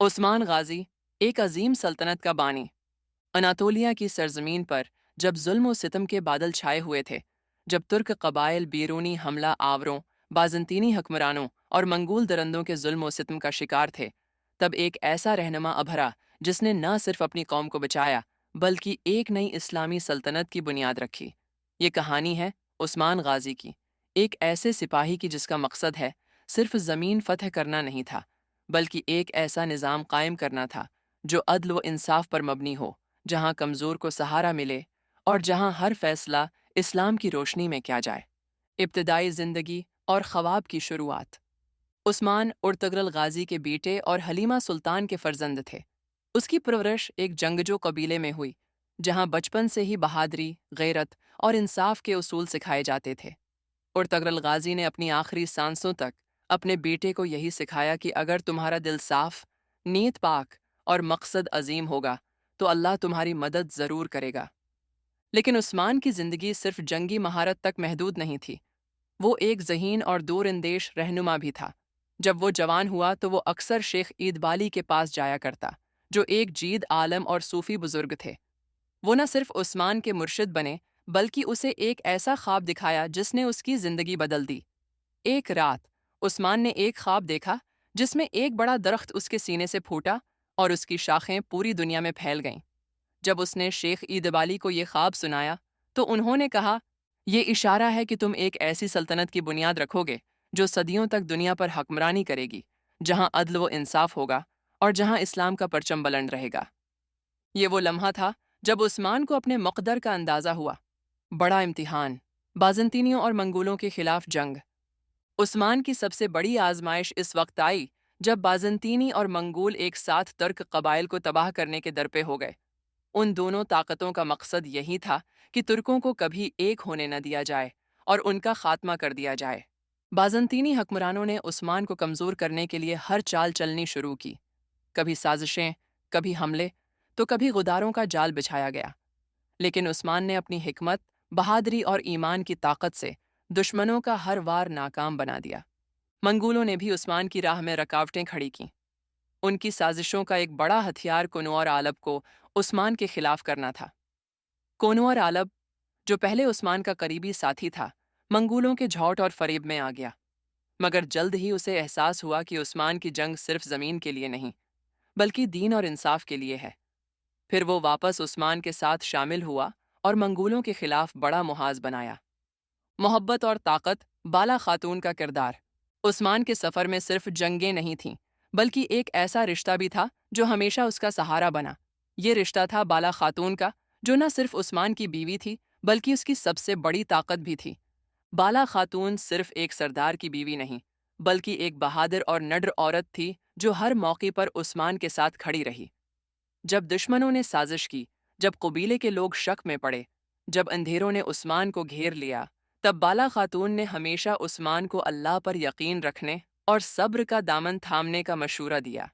عثمان غازی ایک عظیم سلطنت کا بانی، اناطولیہ کی سرزمین پر جب ظلم و ستم کے بادل چھائے ہوئے تھے، جب ترک قبائل بیرونی حملہ آوروں، بازنطینی حکمرانوں اور منگول درندوں کے ظلم و ستم کا شکار تھے، تب ایک ایسا رہنما ابھرا جس نے نہ صرف اپنی قوم کو بچایا بلکہ ایک نئی اسلامی سلطنت کی بنیاد رکھی۔ یہ کہانی ہے عثمان غازی کی، ایک ایسے سپاہی کی جس کا مقصد ہے صرف زمین فتح کرنا نہیں تھا، بلکہ ایک ایسا نظام قائم کرنا تھا جو عدل و انصاف پر مبنی ہو، جہاں کمزور کو سہارا ملے اور جہاں ہر فیصلہ اسلام کی روشنی میں کیا جائے۔ ابتدائی زندگی اور خواب کی شروعات۔ عثمان ارطغرل غازی کے بیٹے اور حلیمہ سلطان کے فرزند تھے۔ اس کی پرورش ایک جنگجو قبیلے میں ہوئی، جہاں بچپن سے ہی بہادری، غیرت اور انصاف کے اصول سکھائے جاتے تھے۔ ارطغرل غازی نے اپنی آخری سانسوں تک اپنے بیٹے کو یہی سکھایا کہ اگر تمہارا دل صاف، نیت پاک اور مقصد عظیم ہوگا تو اللہ تمہاری مدد ضرور کرے گا۔ لیکن عثمان کی زندگی صرف جنگی مہارت تک محدود نہیں تھی، وہ ایک ذہین اور دور اندیش رہنما بھی تھا۔ جب وہ جوان ہوا تو وہ اکثر شیخ عید بالی کے پاس جایا کرتا، جو ایک جید عالم اور صوفی بزرگ تھے۔ وہ نہ صرف عثمان کے مرشد بنے بلکہ اسے ایک ایسا خواب دکھایا جس نے اس کی زندگی بدل دی۔ ایک رات عثمان نے ایک خواب دیکھا جس میں ایک بڑا درخت اس کے سینے سے پھوٹا اور اس کی شاخیں پوری دنیا میں پھیل گئیں۔ جب اس نے شیخ عید بالی کو یہ خواب سنایا تو انہوں نے کہا، یہ اشارہ ہے کہ تم ایک ایسی سلطنت کی بنیاد رکھو گے جو صدیوں تک دنیا پر حکمرانی کرے گی، جہاں عدل و انصاف ہوگا اور جہاں اسلام کا پرچم بلند رہے گا۔ یہ وہ لمحہ تھا جب عثمان کو اپنے مقدر کا اندازہ ہوا۔ بڑا امتحان، بازنطینیوں اور منگولوں کے خلاف جنگ۔ عثمان کی سب سے بڑی آزمائش اس وقت آئی جب بازنطینی اور منگول ایک ساتھ ترک قبائل کو تباہ کرنے کے درپے ہو گئے۔ ان دونوں طاقتوں کا مقصد یہی تھا کہ ترکوں کو کبھی ایک ہونے نہ دیا جائے اور ان کا خاتمہ کر دیا جائے۔ بازنطینی حکمرانوں نے عثمان کو کمزور کرنے کے لیے ہر چال چلنی شروع کی، کبھی سازشیں، کبھی حملے، تو کبھی غداروں کا جال بچھایا گیا۔ لیکن عثمان نے اپنی حکمت، بہادری اور ایمان کی طاقت سے دشمنوں کا ہر وار ناکام بنا دیا۔ منگولوں نے بھی عثمان کی راہ میں رکاوٹیں کھڑی کیں۔ ان کی سازشوں کا ایک بڑا ہتھیار کنوار عالب کو عثمان کے خلاف کرنا تھا۔ کنوار عالب، جو پہلے عثمان کا قریبی ساتھی تھا، منگولوں کے جھوٹ اور فریب میں آ گیا، مگر جلد ہی اسے احساس ہوا کہ عثمان کی جنگ صرف زمین کے لیے نہیں بلکہ دین اور انصاف کے لیے ہے۔ پھر وہ واپس عثمان کے ساتھ شامل ہوا اور منگولوں کے خلاف بڑا محاذ بنایا۔ محبت اور طاقت۔ بالا خاتون کا کردار۔ عثمان کے سفر میں صرف جنگیں نہیں تھیں بلکہ ایک ایسا رشتہ بھی تھا جو ہمیشہ اس کا سہارا بنا۔ یہ رشتہ تھا بالا خاتون کا، جو نہ صرف عثمان کی بیوی تھی بلکہ اس کی سب سے بڑی طاقت بھی تھی۔ بالا خاتون صرف ایک سردار کی بیوی نہیں بلکہ ایک بہادر اور نڈر عورت تھی جو ہر موقع پر عثمان کے ساتھ کھڑی رہی۔ جب دشمنوں نے سازش کی، جب قبیلے کے لوگ شک میں پڑے، جب اندھیروں نے عثمان کو گھیر لیا، تب بالا خاتون نے ہمیشہ عثمان کو اللہ پر یقین رکھنے اور صبر کا دامن تھامنے کا مشورہ دیا۔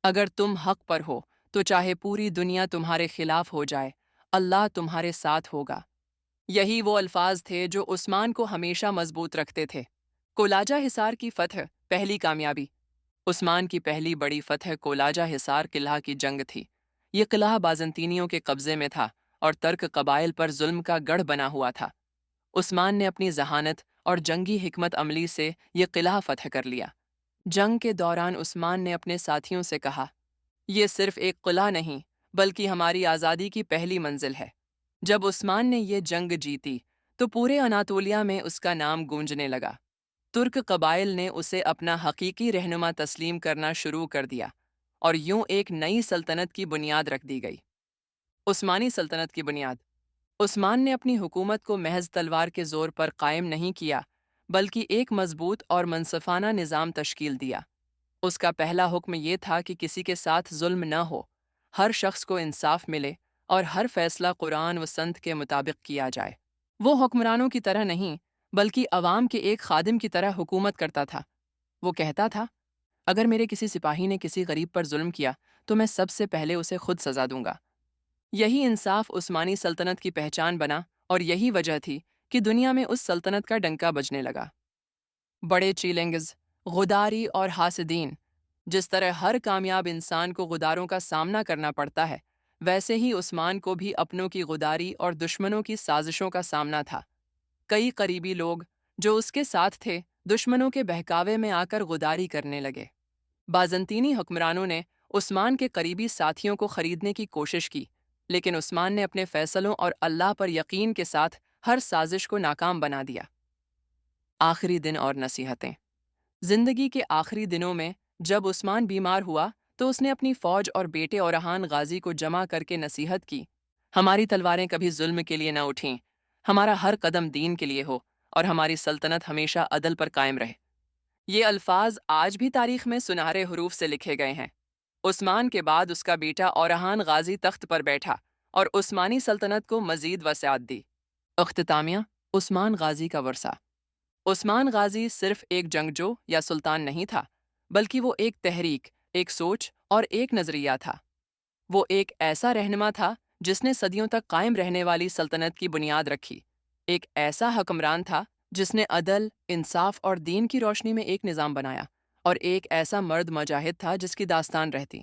اگر تم حق پر ہو تو چاہے پوری دنیا تمہارے خلاف ہو جائے، اللہ تمہارے ساتھ ہوگا۔ یہی وہ الفاظ تھے جو عثمان کو ہمیشہ مضبوط رکھتے تھے۔ کولاجہ حصار کی فتح، پہلی کامیابی۔ عثمان کی پہلی بڑی فتح کولاجہ حصار قلعہ کی جنگ تھی۔ یہ قلعہ بازنطینیوں کے قبضے میں تھا اور ترک قبائل پر ظلم کا گڑھ بنا ہوا تھا۔ عثمان نے اپنی ذہانت اور جنگی حکمت عملی سے یہ قلعہ فتح کر لیا۔ جنگ کے دوران عثمان نے اپنے ساتھیوں سے کہا، یہ صرف ایک قلعہ نہیں بلکہ ہماری آزادی کی پہلی منزل ہے۔ جب عثمان نے یہ جنگ جیتی تو پورے اناطولیہ میں اس کا نام گونجنے لگا۔ ترک قبائل نے اسے اپنا حقیقی رہنما تسلیم کرنا شروع کر دیا اور یوں ایک نئی سلطنت کی بنیاد رکھ دی گئی۔ عثمانی سلطنت کی بنیاد۔ عثمان نے اپنی حکومت کو محض تلوار کے زور پر قائم نہیں کیا بلکہ ایک مضبوط اور منصفانہ نظام تشکیل دیا۔ اس کا پہلا حکم یہ تھا کہ کسی کے ساتھ ظلم نہ ہو، ہر شخص کو انصاف ملے اور ہر فیصلہ قرآن و سنت کے مطابق کیا جائے۔ وہ حکمرانوں کی طرح نہیں بلکہ عوام کے ایک خادم کی طرح حکومت کرتا تھا۔ وہ کہتا تھا، اگر میرے کسی سپاہی نے کسی غریب پر ظلم کیا تو میں سب سے پہلے اسے خود سزا دوں گا۔ یہی انصاف عثمانی سلطنت کی پہچان بنا اور یہی وجہ تھی کہ دنیا میں اس سلطنت کا ڈنکا بجنے لگا۔ بڑے چیلنجز، غداری اور حاسدین۔ جس طرح ہر کامیاب انسان کو غداروں کا سامنا کرنا پڑتا ہے، ویسے ہی عثمان کو بھی اپنوں کی غداری اور دشمنوں کی سازشوں کا سامنا تھا۔ کئی قریبی لوگ جو اس کے ساتھ تھے، دشمنوں کے بہکاوے میں آ کر غداری کرنے لگے۔ بازنطینی حکمرانوں نے عثمان کے قریبی ساتھیوں کو خریدنے کی کوشش کی، لیکن عثمان نے اپنے فیصلوں اور اللہ پر یقین کے ساتھ ہر سازش کو ناکام بنا دیا۔ آخری دن اور نصیحتیں۔ زندگی کے آخری دنوں میں جب عثمان بیمار ہوا تو اس نے اپنی فوج اور بیٹے اورحان غازی کو جمع کر کے نصیحت کی، ہماری تلواریں کبھی ظلم کے لیے نہ اٹھیں، ہمارا ہر قدم دین کے لیے ہو، اور ہماری سلطنت ہمیشہ عدل پر قائم رہے۔ یہ الفاظ آج بھی تاریخ میں سنہرے حروف سے لکھے گئے ہیں۔ عثمان کے بعد اس کا بیٹا اورحان غازی تخت پر بیٹھا اور عثمانی سلطنت کو مزید وسعت دی۔ اختتامیہ، عثمان غازی کا ورثہ۔ عثمان غازی صرف ایک جنگجو یا سلطان نہیں تھا، بلکہ وہ ایک تحریک، ایک سوچ اور ایک نظریہ تھا۔ وہ ایک ایسا رہنما تھا جس نے صدیوں تک قائم رہنے والی سلطنت کی بنیاد رکھی۔ ایک ایسا حکمران تھا جس نے عدل، انصاف اور دین کی روشنی میں ایک نظام بنایا، اور ایک ایسا مرد مجاہد تھا جس کی داستان رہتی۔